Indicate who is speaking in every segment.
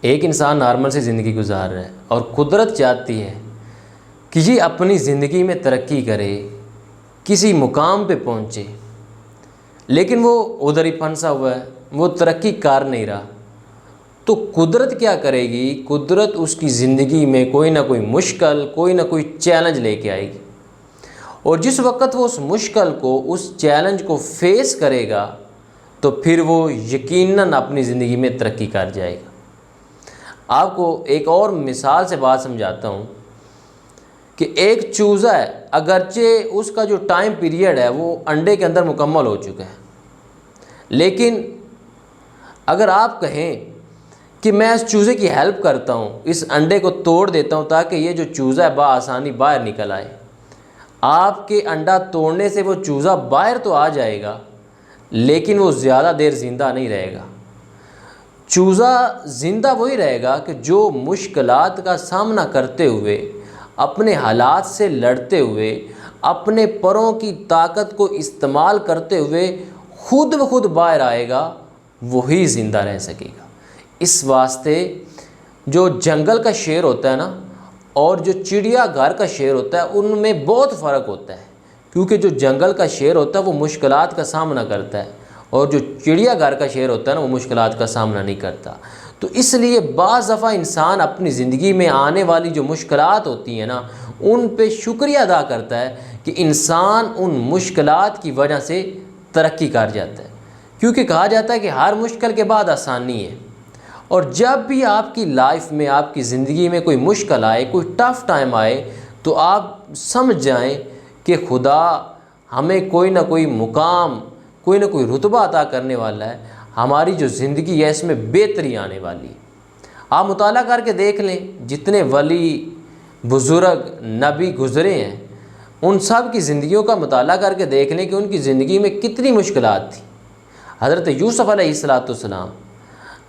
Speaker 1: ایک انسان نارمل سی زندگی گزار رہا ہے اور قدرت چاہتی ہے کہ یہ اپنی زندگی میں ترقی کرے، کسی مقام پہ پہنچے، لیکن وہ ادھر ہی پھنسا ہوا ہے، وہ ترقی کر نہیں رہا۔ تو قدرت کیا کرے گی؟ قدرت اس کی زندگی میں کوئی نہ کوئی مشکل، کوئی نہ کوئی چیلنج لے کے آئے گی، اور جس وقت وہ اس مشکل کو، اس چیلنج کو فیس کرے گا تو پھر وہ یقیناً اپنی زندگی میں ترقی کر جائے گا۔ آپ کو ایک اور مثال سے بات سمجھاتا ہوں کہ ایک چوزا ہے، اگرچہ اس کا جو ٹائم پیریڈ ہے وہ انڈے کے اندر مکمل ہو چکا ہے، لیکن اگر آپ کہیں کہ میں اس چوزے کی ہیلپ کرتا ہوں، اس انڈے کو توڑ دیتا ہوں تاکہ یہ جو چوزا ہے بآسانی باہر نکل آئے، آپ کے انڈا توڑنے سے وہ چوزا باہر تو آ جائے گا، لیکن وہ زیادہ دیر زندہ نہیں رہے گا۔ چوزا زندہ وہی رہے گا کہ جو مشکلات کا سامنا کرتے ہوئے، اپنے حالات سے لڑتے ہوئے، اپنے پروں کی طاقت کو استعمال کرتے ہوئے خود بخود باہر آئے گا، وہی زندہ رہ سکے گا۔ اس واسطے جو جنگل کا شیر ہوتا ہے نا، اور جو چڑیا گھر کا شیر ہوتا ہے، ان میں بہت فرق ہوتا ہے، کیونکہ جو جنگل کا شیر ہوتا ہے وہ مشکلات کا سامنا کرتا ہے، اور جو چڑیا گھر کا شیر ہوتا ہے نا وہ مشکلات کا سامنا نہیں کرتا۔ تو اس لیے بعض دفعہ انسان اپنی زندگی میں آنے والی جو مشکلات ہوتی ہیں نا، ان پہ شکریہ ادا کرتا ہے کہ انسان ان مشکلات کی وجہ سے ترقی کر جاتا ہے، کیونکہ کہا جاتا ہے کہ ہر مشکل کے بعد آسانی ہے۔ اور جب بھی آپ کی لائف میں، آپ کی زندگی میں کوئی مشکل آئے، کوئی ٹف ٹائم آئے، تو آپ سمجھ جائیں کہ خدا ہمیں کوئی نہ کوئی مقام، کوئی نہ کوئی رتبہ عطا کرنے والا ہے، ہماری جو زندگی ہے اس میں بہتری آنے والی ہے۔ آپ مطالعہ کر کے دیکھ لیں، جتنے ولی، بزرگ، نبی گزرے ہیں، ان سب کی زندگیوں کا مطالعہ کر کے دیکھ لیں کہ ان کی زندگی میں کتنی مشکلات تھیں۔ حضرت یوسف علیہ السلام،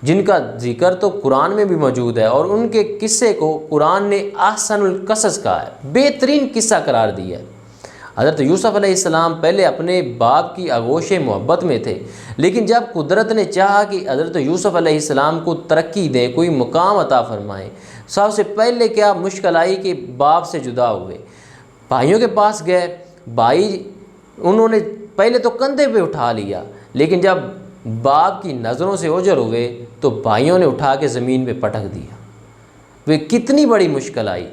Speaker 1: جن کا ذکر تو قرآن میں بھی موجود ہے، اور ان کے قصے کو قرآن نے احسن القصص کہا ہے، بہترین قصہ قرار دیا ہے۔ حضرت یوسف علیہ السلام پہلے اپنے باپ کی آغوش محبت میں تھے، لیکن جب قدرت نے چاہا کہ حضرت یوسف علیہ السلام کو ترقی دیں، کوئی مقام عطا فرمائیں، سب سے پہلے کیا مشکل آئی کہ باپ سے جدا ہوئے، بھائیوں کے پاس گئے، بھائی انہوں نے پہلے تو کندھے پہ اٹھا لیا، لیکن جب باپ کی نظروں سے اوجھل ہوئے تو بھائیوں نے اٹھا کے زمین پہ پٹک دیا۔ وہ کتنی بڑی مشکل آئی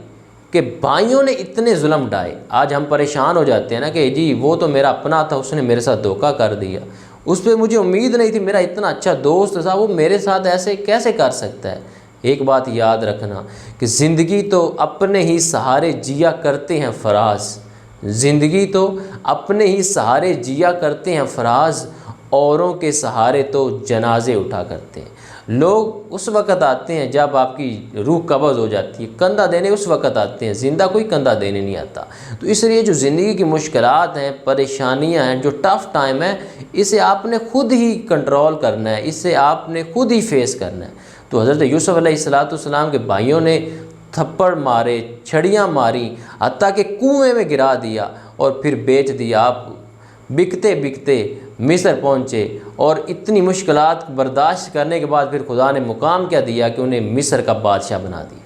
Speaker 1: کہ بھائیوں نے اتنے ظلم ڈھائے۔ آج ہم پریشان ہو جاتے ہیں نا کہ جی وہ تو میرا اپنا تھا، اس نے میرے ساتھ دھوکہ کر دیا، اس پہ مجھے امید نہیں تھی، میرا اتنا اچھا دوست تھا، وہ میرے ساتھ ایسے کیسے کر سکتا ہے۔ ایک بات یاد رکھنا کہ زندگی تو اپنے ہی سہارے جیا کرتے ہیں فراز، زندگی تو اپنے ہی سہارے جیا کرتے ہیں فراز، اوروں کے سہارے تو جنازے اٹھا کرتے ہیں۔ لوگ اس وقت آتے ہیں جب آپ کی روح قبض ہو جاتی ہے، کندھا دینے اس وقت آتے ہیں، زندہ کوئی کندھا دینے نہیں آتا۔ تو اس لیے جو زندگی کی مشکلات ہیں، پریشانیاں ہیں، جو ٹف ٹائم ہے، اسے آپ نے خود ہی کنٹرول کرنا ہے، اسے آپ نے خود ہی فیس کرنا ہے۔ تو حضرت یوسف علیہ السلام کے بھائیوں نے تھپڑ مارے، چھڑیاں ماری، حتیٰ کہ کنویں میں گرا دیا، اور پھر بیچ دیا۔ آپ بکتے بکتے مصر پہنچے، اور اتنی مشکلات برداشت کرنے کے بعد پھر خدا نے مقام کیا دیا کہ انہیں مصر کا بادشاہ بنا دیا۔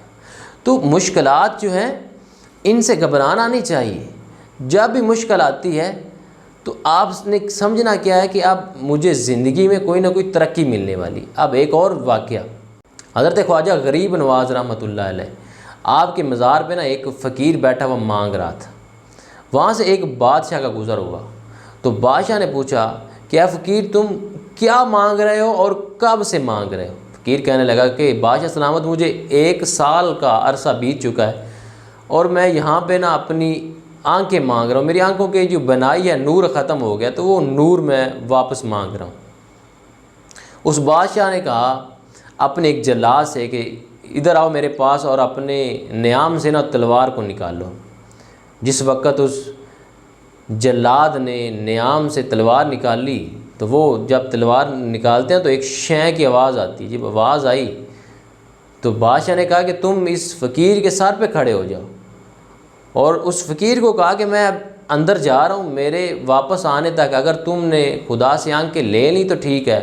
Speaker 1: تو مشکلات جو ہیں ان سے گھبرانا نہیں چاہیے۔ جب بھی مشکل آتی ہے تو آپ نے سمجھنا کیا ہے کہ اب مجھے زندگی میں کوئی نہ کوئی ترقی ملنے والی۔ اب ایک اور واقعہ، حضرت خواجہ غریب نواز رحمۃ اللہ علیہ، آپ کے مزار پہ نا ایک فقیر بیٹھا ہوا مانگ رہا تھا، وہاں سے ایک بادشاہ کا گزر ہوا، تو بادشاہ نے پوچھا کہ اے فقیر تم کیا مانگ رہے ہو اور کب سے مانگ رہے ہو؟ فقیر کہنے لگا کہ بادشاہ سلامت، مجھے 1 سال کا عرصہ بیت چکا ہے، اور میں یہاں پہ نا اپنی آنکھیں مانگ رہا ہوں، میری آنکھوں کی جو بنائی ہے نور ختم ہو گیا، تو وہ نور میں واپس مانگ رہا ہوں۔ اس بادشاہ نے کہا اپنے ایک جلاد سے کہ ادھر آؤ میرے پاس اور اپنے نیام سے نا تلوار کو نکالو۔ جس وقت اس جلاد نے نیام سے تلوار نکال لی، تو وہ جب تلوار نکالتے ہیں تو ایک شیں کی آواز آتی ہے۔ جب آواز آئی تو بادشاہ نے کہا کہ تم اس فقیر کے سر پہ کھڑے ہو جاؤ، اور اس فقیر کو کہا کہ میں اب اندر جا رہا ہوں، میرے واپس آنے تک اگر تم نے خدا سے آنکھیں لے لی تو ٹھیک ہے،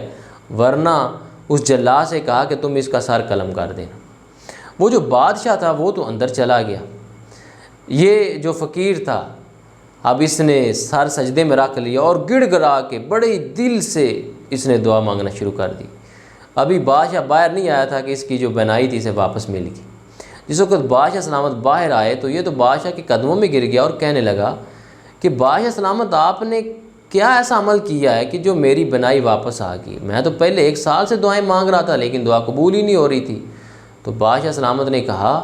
Speaker 1: ورنہ اس جلاد سے کہا کہ تم اس کا سر قلم کر دینا۔ وہ جو بادشاہ تھا وہ تو اندر چلا گیا، یہ جو فقیر تھا اب اس نے سر سجدے میں رکھ لیا اور گڑ گڑا کے بڑے دل سے اس نے دعا مانگنا شروع کر دی۔ ابھی بادشاہ باہر نہیں آیا تھا کہ اس کی جو بنائی تھی اسے واپس مل گئی۔ جس وقت بادشاہ سلامت باہر آئے تو یہ تو بادشاہ کے قدموں میں گر گیا اور کہنے لگا کہ بادشاہ سلامت آپ نے کیا ایسا عمل کیا ہے کہ جو میری بنائی واپس آ گئی؟ میں تو پہلے 1 سال سے دعائیں مانگ رہا تھا لیکن دعا قبول ہی نہیں ہو رہی تھی۔ تو بادشاہ سلامت نے کہا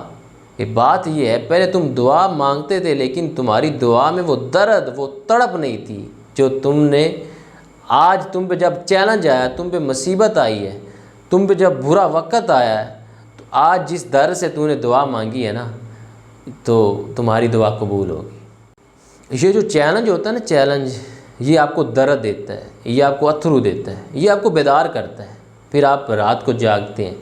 Speaker 1: کہ بات یہ ہے، پہلے تم دعا مانگتے تھے لیکن تمہاری دعا میں وہ درد، وہ تڑپ نہیں تھی جو تم نے آج، تم پہ جب چیلنج آیا، تم پہ مصیبت آئی ہے، تم پہ جب برا وقت آیا ہے، تو آج جس درد سے تم نے دعا مانگی ہے نا تو تمہاری دعا قبول ہوگی۔ یہ جو چیلنج ہوتا ہے نا، چیلنج یہ آپ کو درد دیتا ہے، یہ آپ کو اتھرو دیتا ہے، یہ آپ کو بیدار کرتا ہے، پھر آپ رات کو جاگتے ہیں،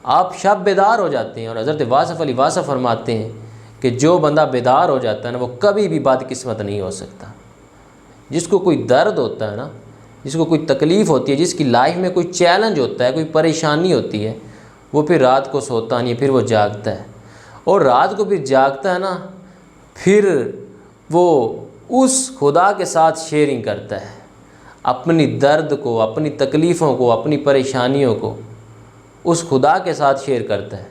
Speaker 1: آپ شب بیدار ہو جاتے ہیں۔ اور حضرت واصف علی واصف فرماتے ہیں کہ جو بندہ بیدار ہو جاتا ہے نا وہ کبھی بھی بدقسمت نہیں ہو سکتا۔ جس کو کوئی درد ہوتا ہے نا، جس کو کوئی تکلیف ہوتی ہے، جس کی لائف میں کوئی چیلنج ہوتا ہے، کوئی پریشانی ہوتی ہے، وہ پھر رات کو سوتا نہیں ہے، پھر وہ جاگتا ہے، اور رات کو پھر جاگتا ہے نا، پھر وہ اس خدا کے ساتھ شیئرنگ کرتا ہے اپنی درد کو، اپنی تکلیفوں کو، اپنی پریشانیوں کو اس خدا کے ساتھ شیئر کرتا ہے۔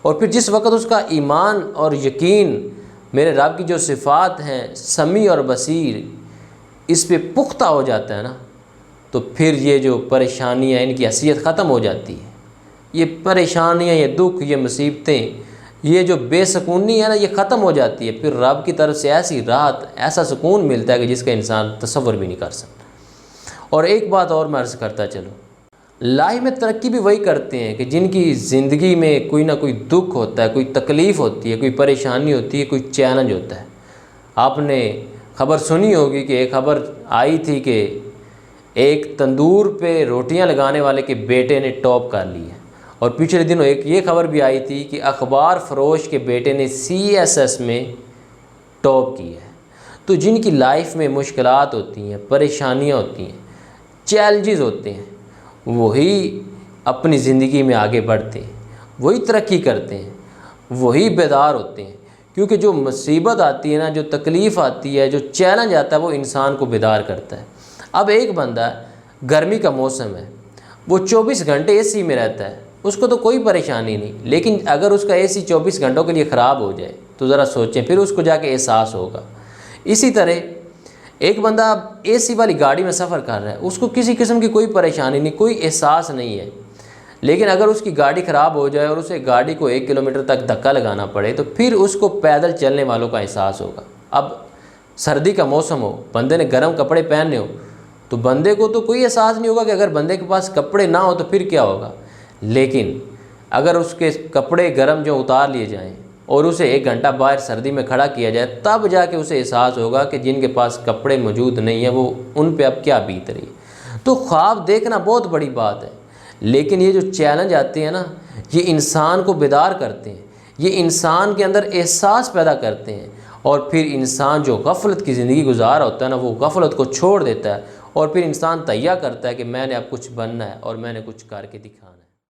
Speaker 1: اور پھر جس وقت اس کا ایمان اور یقین میرے رب کی جو صفات ہیں سمیع اور بصیر اس پہ پختہ ہو جاتا ہے نا، تو پھر یہ جو پریشانیاں ان کی حیثیت ختم ہو جاتی ہے۔ یہ پریشانیاں، یہ دکھ، یہ مصیبتیں، یہ جو بے سکونی ہے نا، یہ ختم ہو جاتی ہے۔ پھر رب کی طرف سے ایسی راحت، ایسا سکون ملتا ہے کہ جس کا انسان تصور بھی نہیں کر سکتا۔ اور ایک بات اور میں عرض کرتا چلوں، لائف میں ترقی بھی وہی کرتے ہیں کہ جن کی زندگی میں کوئی نہ کوئی دکھ ہوتا ہے، کوئی تکلیف ہوتی ہے، کوئی پریشانی ہوتی ہے، کوئی چیلنج ہوتا ہے۔ آپ نے خبر سنی ہوگی کہ ایک خبر آئی تھی کہ ایک تندور پہ روٹیاں لگانے والے کے بیٹے نے ٹاپ کر لی ہے، اور پچھلے دنوں ایک یہ خبر بھی آئی تھی کہ اخبار فروش کے بیٹے نے CSS میں ٹاپ کی ہے۔ تو جن کی لائف میں مشکلات ہوتی ہیں، پریشانیاں ہوتی ہیں، چیلنجز ہوتے ہیں، وہی اپنی زندگی میں آگے بڑھتے ہیں، وہی ترقی کرتے ہیں، وہی بیدار ہوتے ہیں، کیونکہ جو مصیبت آتی ہے نا، جو تکلیف آتی ہے، جو چیلنج آتا ہے، وہ انسان کو بیدار کرتا ہے۔ اب ایک بندہ، گرمی کا موسم ہے، وہ 24 گھنٹے AC میں رہتا ہے، اس کو تو کوئی پریشانی نہیں، لیکن اگر اس کا AC 24 گھنٹوں کے لیے خراب ہو جائے تو ذرا سوچیں، پھر اس کو جا کے احساس ہوگا۔ اسی طرح ایک بندہ AC والی گاڑی میں سفر کر رہا ہے، اس کو کسی قسم کی کوئی پریشانی نہیں، کوئی احساس نہیں ہے، لیکن اگر اس کی گاڑی خراب ہو جائے اور اسے گاڑی کو 1 کلومیٹر تک دھکا لگانا پڑے تو پھر اس کو پیدل چلنے والوں کا احساس ہوگا۔ اب سردی کا موسم ہو، بندے نے گرم کپڑے پہننے ہو تو بندے کو تو کوئی احساس نہیں ہوگا کہ اگر بندے کے پاس کپڑے نہ ہو تو پھر کیا ہوگا، لیکن اگر اس کے کپڑے گرم جو اتار لیے جائیں اور اسے 1 گھنٹہ باہر سردی میں کھڑا کیا جائے، تب جا کے اسے احساس ہوگا کہ جن کے پاس کپڑے موجود نہیں ہیں وہ ان پہ اب کیا بیت رہی ہے۔ تو خواب دیکھنا بہت بڑی بات ہے، لیکن یہ جو چیلنج آتے ہیں نا، یہ انسان کو بیدار کرتے ہیں، یہ انسان کے اندر احساس پیدا کرتے ہیں، اور پھر انسان جو غفلت کی زندگی گزار ہوتا ہے نا، وہ غفلت کو چھوڑ دیتا ہے، اور پھر انسان تیار کرتا ہے کہ میں نے اب کچھ بننا ہے اور میں نے کچھ کر کے دکھانا ہے۔